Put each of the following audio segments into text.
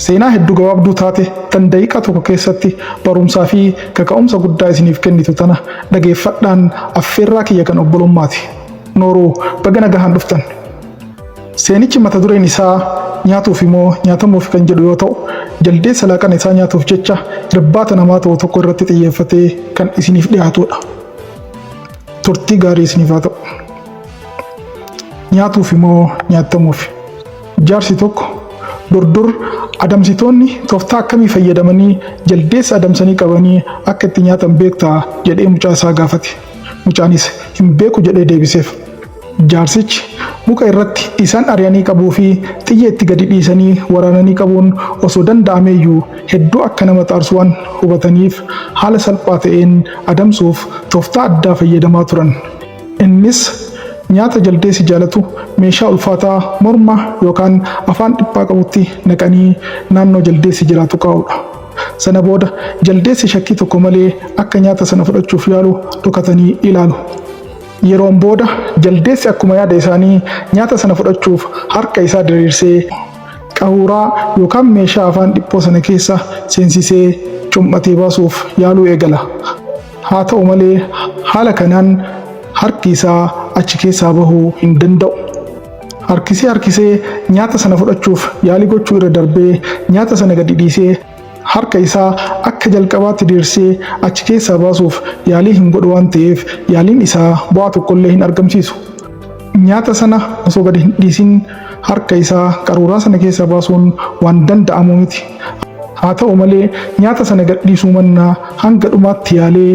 Seenaa hedduu gabaabduu taate tan daqiiqaa tokko keessatti barumsaa fi kaka'umsa guddaa isiniif kennitu tana dhageeffadhaan affeerraa kiyya kan obbolummaati. Nooruu baga nagahaan dhuftan. Seenichi mata dureen isaa nyaatuuf immoo nyaatamuuf kan jedhu yoo ta'u, jaldeessa laaqana isaa nyaatuuf jecha irbaata namaa ta'u tokko irratti xiyyeeffatee kan isiniif dhiyaatudha. Turtii gaarii isiniif haa ta'u. Nyaatuuf immoo nyaatamuuf. Jaarsi tokko dur adamsitoonni tooftaa akkamii fayyadamanii jaldeessa adamsanii qabanii akka itti nyaatan beektaa jedhee mucaa isaa gaafate. Mucaanis hin beeku jedhee deebiseef. Jaarsichi muka irratti isaan ari'anii qabuu fi xiyya itti gadi dhiisanii waraananii qabuun osoo danda'ameeyyuu hedduu akka nama xaarsu waan hubataniif haala salphaa ta'een adamsuuf tooftaa addaa fayyadamaa turan. Innis nyaata jaldeessi jaalatu meeshaa ulfaataa morma yookaan afaan dhiphaa qabutti naqanii naannoo jaldeessi jiraatu kaa'udha. Sana booda jaldeessi shakkii tokko malee akka nyaata sana fudhachuuf yaalu dhokatanii ilaalu. Yeroon booda jaldeessi akkuma yaada isaanii nyaata sana fudhachuuf harka isaa diriirsee qaruuraa yookaan meeshaa afaan dhiphoo sana keessa seensisee cummatee baasuuf yaaluu eegala. Haa ta'u malee haala kanaan harki isaa achi keessaa bahuu hin danda'u. Harkisee nyaata sana fudhachuuf yaalii gochuu irra darbee nyaata sana gadi dhiisee harka isaa akka jalqabaatti diriirsee achi keessaa baasuuf yaalii hin godhu waan ta'eef yaaliin isaa bu'aa tokkollee hin argamsiisu. Nyaata sana osoo gadi hin dhiisin harka isaa qaruuraa sana keessaa baasuun waan danda'amu miti. Haa ta'u malee nyaata sana gad dhiisuu mannaa hanga dhumaatti yaalee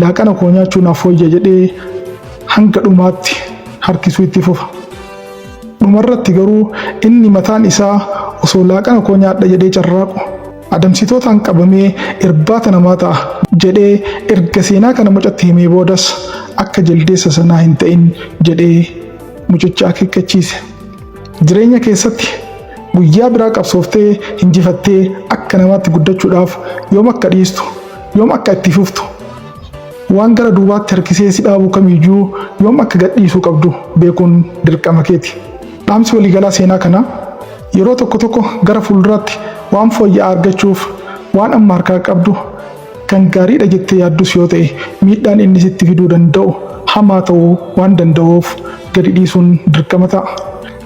laaqana koo nyaachuu naaf wayya jedhee hanga dhumaatti harkisuu itti fufa. Dhumarratti garuu inni mataan isaa osoo laaqana koo nyaadha jedhee carraaqu adamsitootaan qabamee irbaata namaa ta'a jedhee erga seenaa kana mucatti himee boodas akka jaldeessa sanaa hin ta'in jedhee mucicha akeekkachiise. Jireenya keessatti guyyaa biraa qabsooftee injifattee akka namaatti guddachuudhaaf yoom akka dhiistu, yoom akka itti fuftu, waan gara duubaatti harkisee si dhaabu kamiyyuu yoom akka gadhiisuu qabdu beekuun dirqama keeti. Dhaamsi waliigalaa seenaa kanaa yeroo tokko gara fuulduraatti waan fooyya'aa argachuuf waan amma harkaa qabdu kan gaariidha jettee yaaddus yoo ta'e miidhaan inni sitti fiduu danda'u hamaa ta'uu waan danda'uuf gadi dhiisuun dirqama ta'a.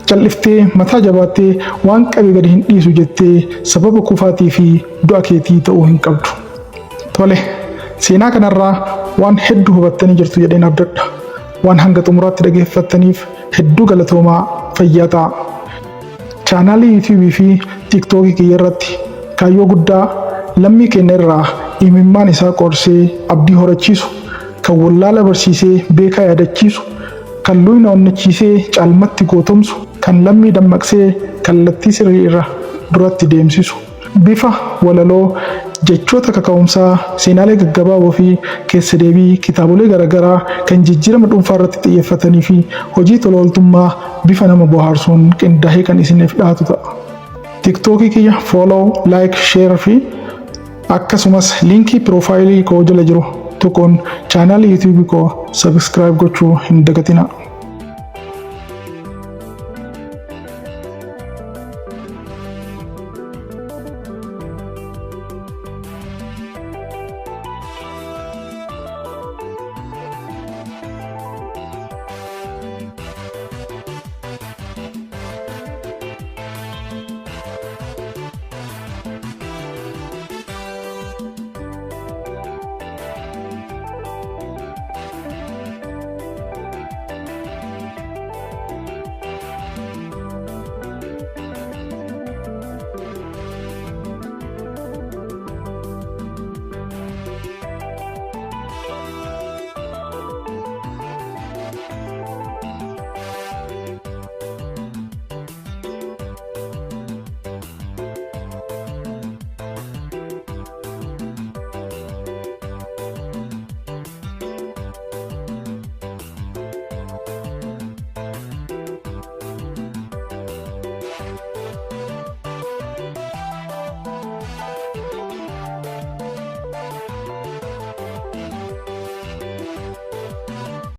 Calliftee mataa jabaattee waan qabe gadi hin dhiisu jettee sababa kufaatii fi du'a keetii ta'uu hin qabdu. Tole, seenaa kanarraa waan hedduu hubattanii jirtu jedheen abdadha. Waan hanga xumuraatti dhageeffattaniif hedduu galatoomaa fayyaa ta'a. Chaanaalii YouTube fi TikTok kiyya irratti kaayyoo guddaa lammii keenya irraa imimmaan isaa qorsee abdii horachiisu, kan wallaala barsiisee beekaa yaadachiisu, kan luyna onnachiisee caalmatti gootomsu, kan lammii dammaqsee kallattii sirrii irra duratti deemsisu. Bifa walaloo, jechoota kaka'umsaa, seenaalee gaggabaaboo fi keessa deebii kitaabolee garaagaraa kan jijjiirama dhuunfaa irratti xiyyeeffatanii fi hojii tola ooltummaa bifa nama bohaarsuun qindaa'ee kan isiniif dhiyaatu ta'a. TikTok kiyya follow, like, share fi akkasumas liinkii piroofaayilii koo jala jiru tokkoon chaanaalii YouTube koo subscribe gochuu hin dagatinaa.